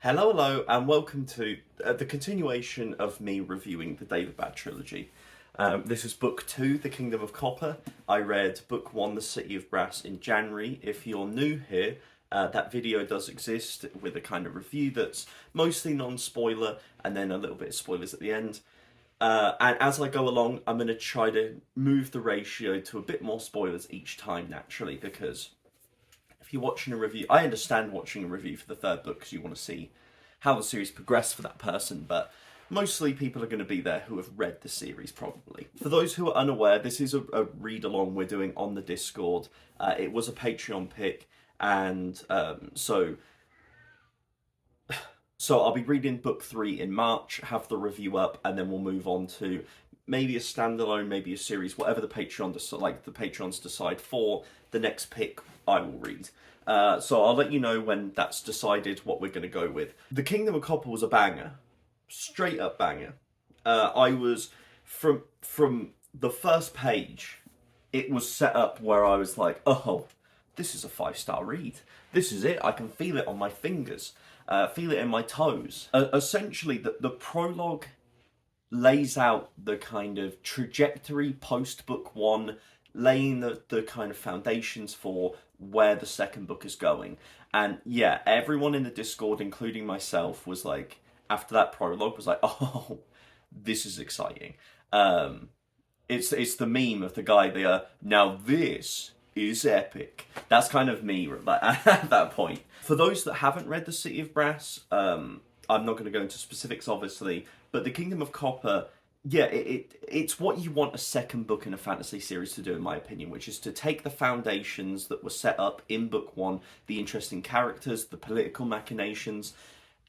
Hello, and welcome to the continuation of me reviewing the David Bad trilogy. This is book 2, The Kingdom of Copper. I read book 1, The City of Brass, in January. If you're new here, that video does exist with a kind of review that's mostly non-spoiler and then a little bit of spoilers at the end. And as I go along, I'm going to try to move the ratio to a bit more spoilers each time, naturally, because if you're watching a review, I understand watching a review for the third book because you want to see how the series progressed for that person, but mostly people are going to be there who have read the series, probably. For those who are unaware, this is a read along we're doing on the Discord. It was a Patreon pick, and so I'll be reading book 3 in March, have the review up, and then we'll move on to maybe a standalone, maybe a series, whatever the Patreons decide for the next pick. I will read. So I'll let you know when that's decided what we're going to go with. The Kingdom of Copper was a banger, straight up banger. I was from the first page. It was set up where I was like, oh, this is a 5-star read. This is it. I can feel it on my fingers, feel it in my toes. Essentially, the prologue lays out the kind of trajectory post book 1, laying the kind of foundations for where the second book is going. And yeah, everyone in the Discord, including myself, was like, after that prologue, was like, oh, this is exciting. It's the meme of the guy there, now this is epic. That's kind of me at that point. For those that haven't read The City of Brass, I'm not going to go into specifics, obviously, but The Kingdom of Copper, yeah, it's what you want a second book in a fantasy series to do, in my opinion, which is to take the foundations that were set up in book 1, the interesting characters, the political machinations,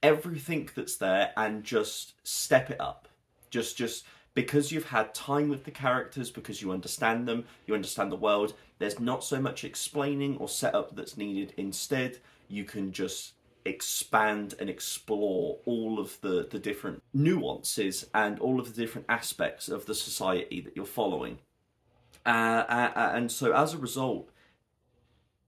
everything that's there, and just step it up. Just because you've had time with the characters, because you understand them, you understand the world, there's not so much explaining or setup that's needed. Instead, you can just expand and explore all of the different nuances and all of the different aspects of the society that you're following. And so as a result,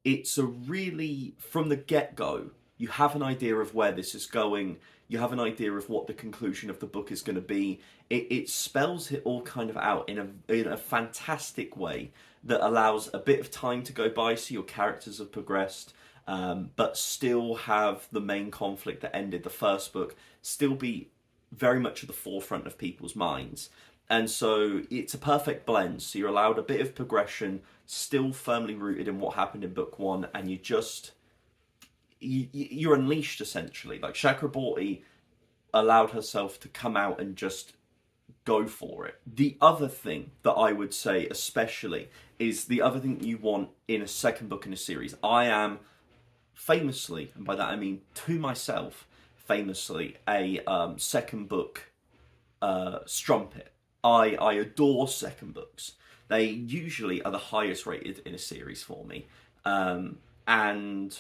it's a really, from the get-go, you have an idea of where this is going, you have an idea of what the conclusion of the book is going to be. It spells it all kind of out in a fantastic way that allows a bit of time to go by so your characters have progressed, but still have the main conflict that ended the first book still be very much at the forefront of people's minds. And so it's a perfect blend. So you're allowed a bit of progression, still firmly rooted in what happened in book 1, and you're unleashed, essentially. Like, Chakraborty allowed herself to come out and just go for it. The other thing that I would say especially is the other thing you want in a second book in a series. I am famously, and by that I mean to myself, famously a second book strumpet. I adore second books. They usually are the highest rated in a series for me. And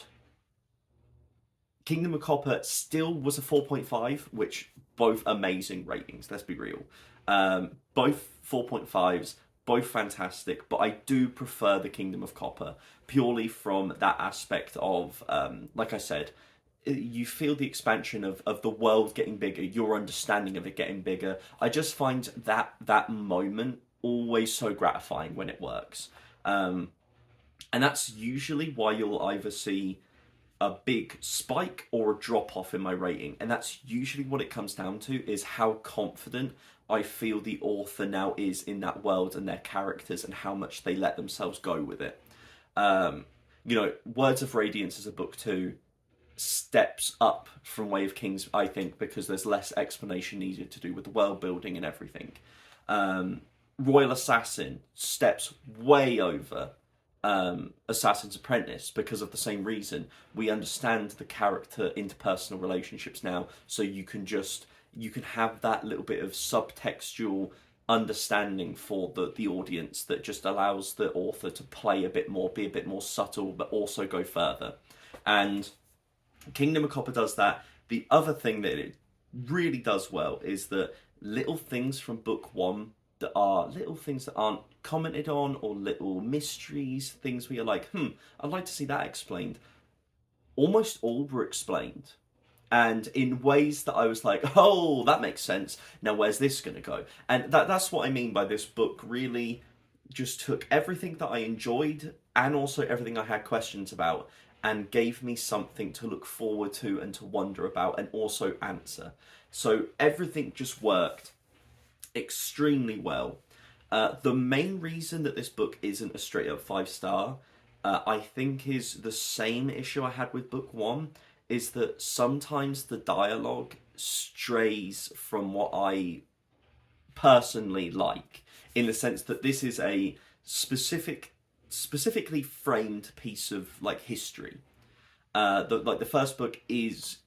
Kingdom of Copper still was a 4.5, which both amazing ratings, let's be real. Both 4.5s, both fantastic, but I do prefer the Kingdom of Copper purely from that aspect of, like I said, you feel the expansion of the world getting bigger, your understanding of it getting bigger. I just find that moment always so gratifying when it works. And that's usually why you'll either see a big spike or a drop off in my rating, and that's usually what it comes down to, is how confident I feel the author now is in that world and their characters and how much they let themselves go with it. Words of Radiance as a book 2 steps up from Way of Kings, I think, because there's less explanation needed to do with the world building and everything. Royal Assassin steps way over Assassin's Apprentice because of the same reason. We understand the character interpersonal relationships now, so you can have that little bit of subtextual understanding for the audience that just allows the author to play a bit more, be a bit more subtle, but also go further. And Kingdom of Copper does that. The other thing that it really does well is that little things from book 1 that are little things that aren't commented on, or little mysteries, things where you're like, I'd like to see that explained. Almost all were explained. and in ways that I was like, oh, that makes sense. Now where's this going to go? And that's what I mean by this book really just took everything that I enjoyed and also everything I had questions about and gave me something to look forward to and to wonder about and also answer. So everything just worked extremely well. The main reason that this book isn't a straight up 5-star, I think, is the same issue I had with book one, is that sometimes the dialogue strays from what I personally like, in the sense that this is a specifically framed piece of like history. The first book is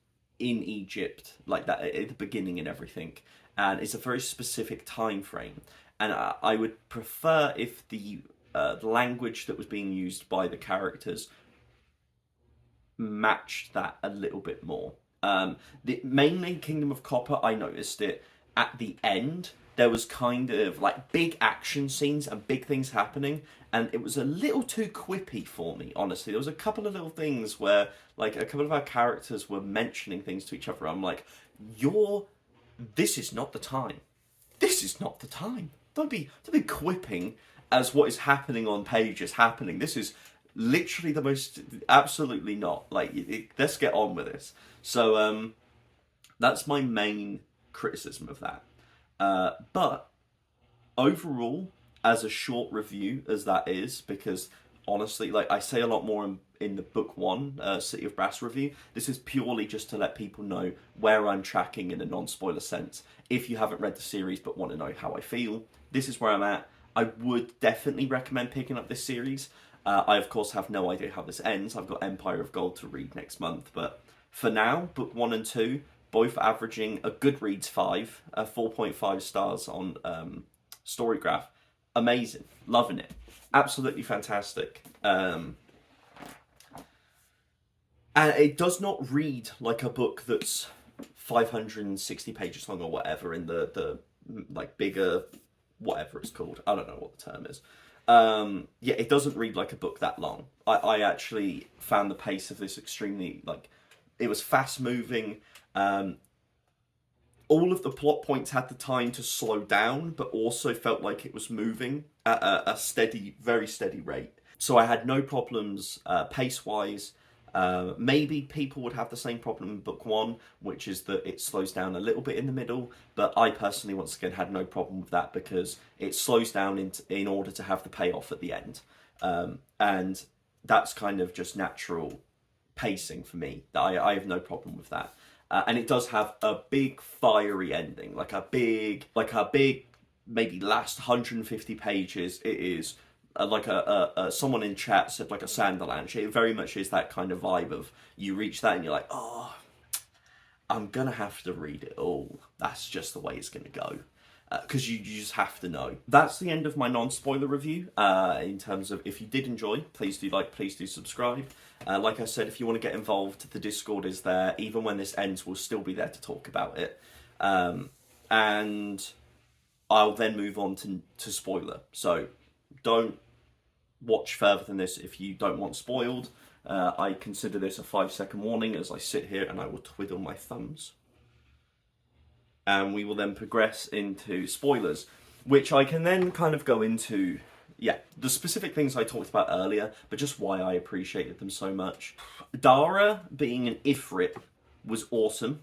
in Egypt, like that at the beginning and everything, and it's a very specific time frame. And I would prefer if the language that was being used by the characters matched that a little bit more. Mainly Kingdom of Copper, I noticed it at the end. There was kind of like big action scenes and big things happening, and it was a little too quippy for me, honestly. There was a couple of little things where, like, a couple of our characters were mentioning things to each other. I'm like, this is not the time. This is not the time. Don't be quipping as what is happening on page is happening. This is literally the most, absolutely not. Like, let's get on with this. So, that's my main criticism of that. But overall, as a short review as that is, because honestly, like, I say a lot more in the book one, City of Brass review, this is purely just to let people know where I'm tracking in a non-spoiler sense. If you haven't read the series but want to know how I feel, this is where I'm at. I would definitely recommend picking up this series. I, of course, have no idea how this ends. I've got Empire of Gold to read next month, but for now, book 1 and 2, both averaging a Goodreads 5, 4.5 stars on Storygraph. Amazing. Loving it. Absolutely fantastic. And it does not read like a book that's 560 pages long or whatever in the like bigger, whatever it's called. I don't know what the term is. Yeah, it doesn't read like a book that long. I actually found the pace of this extremely, like, it was fast moving. All of the plot points had the time to slow down, but also felt like it was moving at a steady, very steady rate. So I had no problems pace-wise. Maybe people would have the same problem in book one, which is that it slows down a little bit in the middle, but I personally, once again, had no problem with that because it slows down in order to have the payoff at the end. And that's kind of just natural pacing for me. I have no problem with that. And it does have a big fiery ending, like a big, maybe last 150 pages. It is like someone in chat said, like a Sanderlanche. It very much is that kind of vibe of you reach that and you're like, oh, I'm gonna have to read it all. That's just the way it's gonna go. Because you just have to know. That's the end of my non-spoiler review. In terms of, if you did enjoy, please do like, please do subscribe. Like I said, if you want to get involved, the Discord is there. Even when this ends, we'll still be there to talk about it. And I'll then move on to spoiler. So don't watch further than this if you don't want spoiled. I consider this a 5-second warning as I sit here and I will twiddle my thumbs. And we will then progress into spoilers, which I can then kind of go into, yeah, the specific things I talked about earlier, but just why I appreciated them so much. Dara being an Ifrit was awesome.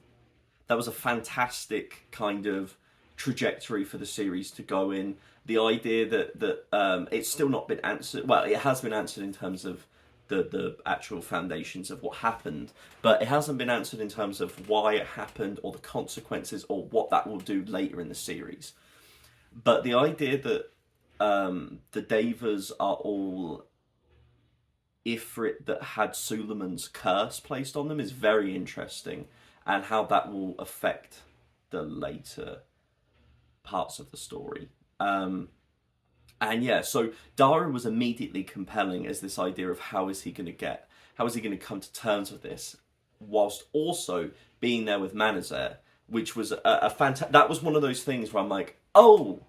That was a fantastic kind of trajectory for the series to go in. The idea that it's still not been answered, well, it has been answered in terms of the actual foundations of what happened, but it hasn't been answered in terms of why it happened or the consequences or what that will do later in the series. But the idea that the Devas are all Ifrit that had Suleiman's curse placed on them is very interesting, and how that will affect the later parts of the story. And yeah, so Dara was immediately compelling as this idea of how is he going to come to terms with this, whilst also being there with Manazar, which was that was one of those things where I'm like, oh,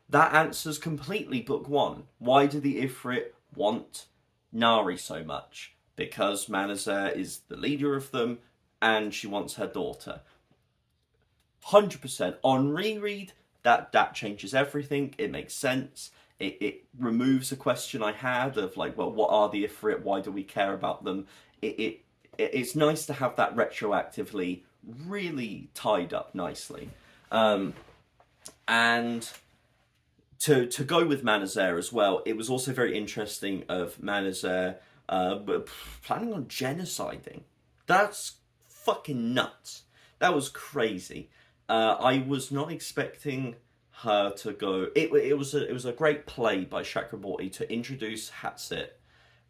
that answers completely book one. Why do the Ifrit want Nari so much? Because Manazar is the leader of them, and she wants her daughter. 100%. On reread, that changes everything. It makes sense. It removes a question I had of like, well, what are the Ifrit? Why do we care about them? It's nice to have that retroactively really tied up nicely. And to go with Manazar as well, it was also very interesting of Manazar planning on genociding. That's fucking nuts. That was crazy. I was not expecting her to go. It was a great play by Chakraborty to introduce Hatsit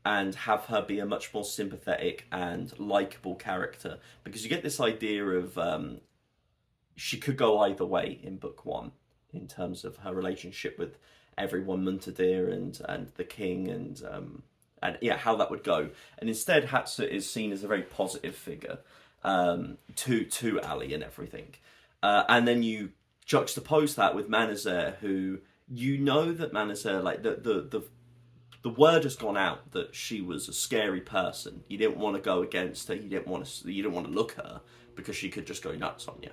and have her be a much more sympathetic and likable character, because you get this idea of she could go either way in book one in terms of her relationship with everyone, Muntadir and the king, and yeah, how that would go. And instead, Hatsit is seen as a very positive figure to Ali and everything. And then you juxtapose that with Manazar, who you know that Manazar, like the word has gone out that she was a scary person. You didn't want to go against her. You didn't want to look at her because she could just go nuts on you.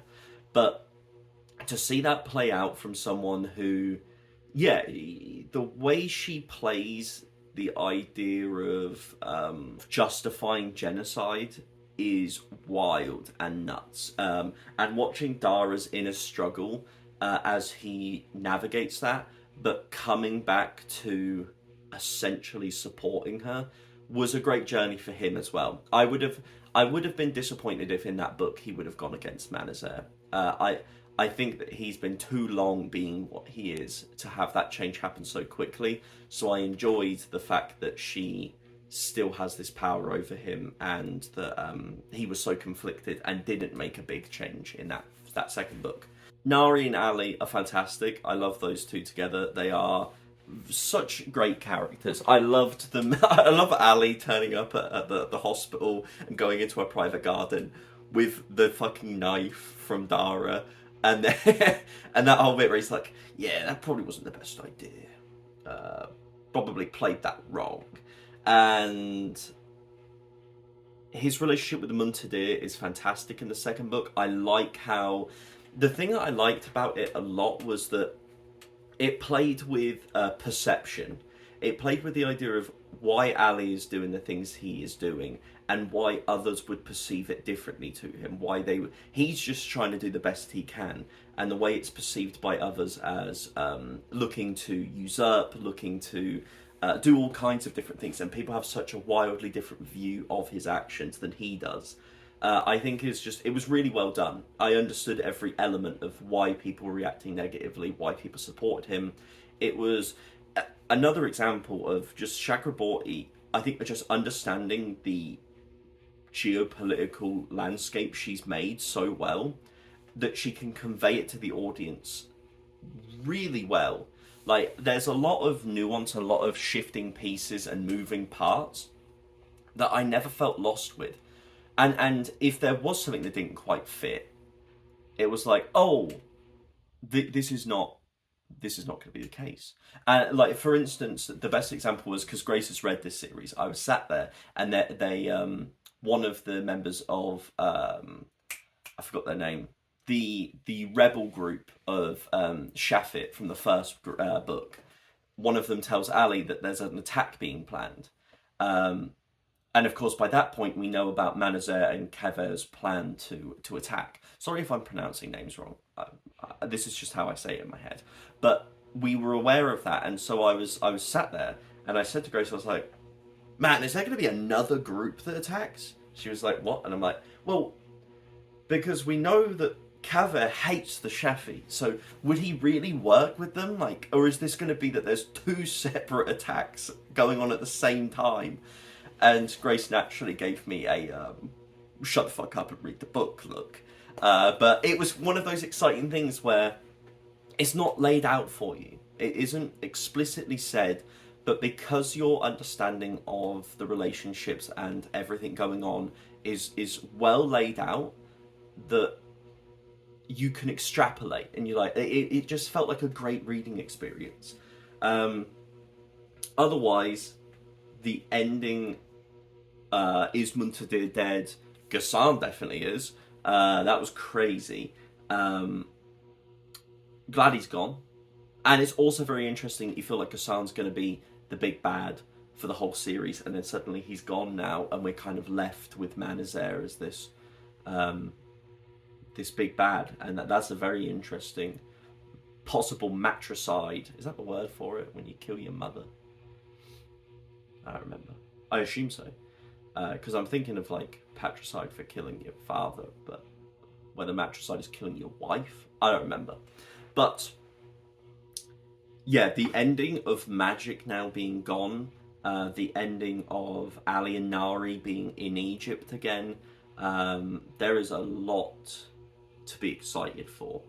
But to see that play out from someone who, yeah, the way she plays the idea of justifying genocide is wild and nuts. And watching Dara's inner struggle as he navigates that, but coming back to essentially supporting her, was a great journey for him as well. I would have been disappointed if in that book he would have gone against Manazar. I think that he's been too long being what he is to have that change happen so quickly. So I enjoyed the fact that she still has this power over him, and that he was so conflicted and didn't make a big change in that second book. Nari and Ali are fantastic. I love those two together. They are such great characters. I loved them. I love Ali turning up at the hospital and going into a private garden with the fucking knife from Dara, and then, and that whole bit where he's like, yeah, that probably wasn't the best idea. Probably played that wrong. And his relationship with Muntadir is fantastic in the second book. I like how, the thing that I liked about it a lot was that it played with perception. It played with the idea of why Ali is doing the things he is doing, and why others would perceive it differently to him. He's just trying to do the best he can, and the way it's perceived by others as looking to usurp, looking to do all kinds of different things, and people have such a wildly different view of his actions than he does. I think it was really well done. I understood every element of why people were reacting negatively, why people supported him. It was another example of just Chakraborty, I think, just understanding the geopolitical landscape she's made so well that she can convey it to the audience really well. Like, there's a lot of nuance, a lot of shifting pieces and moving parts that I never felt lost with. And if there was something that didn't quite fit, it was like, oh, this is not going to be the case. Like, for instance, the best example was, because Grace has read this series, I was sat there, and they one of the members of I forgot their name, the rebel group of Shafit from the first book. One of them tells Ali that there's an attack being planned. And of course, by that point, we know about Manazar and Kever's plan to attack. Sorry if I'm pronouncing names wrong. This is just how I say it in my head. But we were aware of that, and so I was sat there, and I said to Grace, I was like, man, is there going to be another group that attacks? She was like, what? And I'm like, well, because we know that Kever hates the Shafi, so would he really work with them? Like, or is this going to be that there's two separate attacks going on at the same time? And Grace naturally gave me a shut the fuck up and read the book look. But it was one of those exciting things where it's not laid out for you. It isn't explicitly said, but because your understanding of the relationships and everything going on is well laid out, that you can extrapolate, and you're like, it just felt like a great reading experience. Otherwise, the ending is Muntadir dead, Ghassan definitely is. That was crazy. Glad he's gone. And it's also very interesting that you feel like Ghassan's going to be the big bad for the whole series, and then suddenly he's gone now, and we're kind of left with Manazar as this big bad, and that's a very interesting possible matricide. Is that the word for it when you kill your mother? I don't remember. I assume so, because I'm thinking of like patricide for killing your father, but whether matricide is killing your wife, I don't remember. But yeah, the ending of Magik now being gone, the ending of Ali and Nari being in Egypt again, there is a lot to be excited for.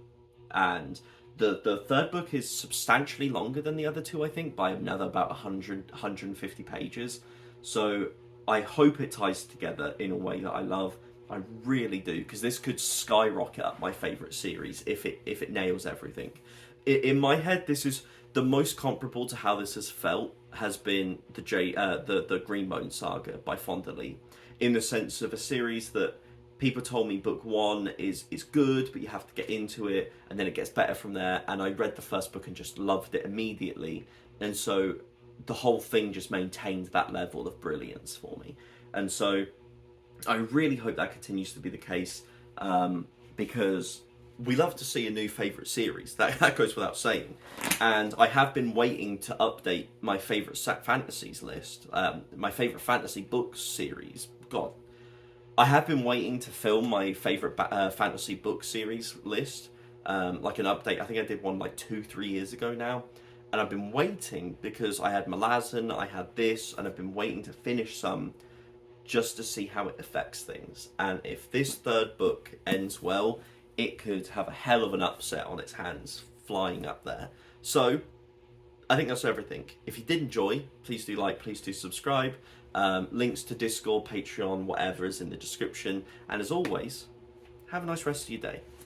And the third book is substantially longer than the other two, I think, by another about 150 pages. So I hope it ties together in a way that I love. I really do, because this could skyrocket up my favourite series if it nails everything. In my head, this is the most comparable to how this has felt has been the Greenbone saga by Fonda Lee, in the sense of a series that people told me book one is good, but you have to get into it, and then it gets better from there. And I read the first book and just loved it immediately, and so the whole thing just maintained that level of brilliance for me. And so I really hope that continues to be the case, because we love to see a new favourite series. That goes without saying. And I have been waiting to update my favourite fantasies list, my favourite fantasy books series. God, I have been waiting to film my favourite fantasy book series list, like an update. I think I did one like 2-3 years ago now. And I've been waiting because I had Malazan, I had this, and I've been waiting to finish some just to see how it affects things. And if this third book ends well, it could have a hell of an upset on its hands flying up there. So I think that's everything. If you did enjoy, please do like, please do subscribe. Links to Discord, Patreon, whatever is in the description. And as always, have a nice rest of your day.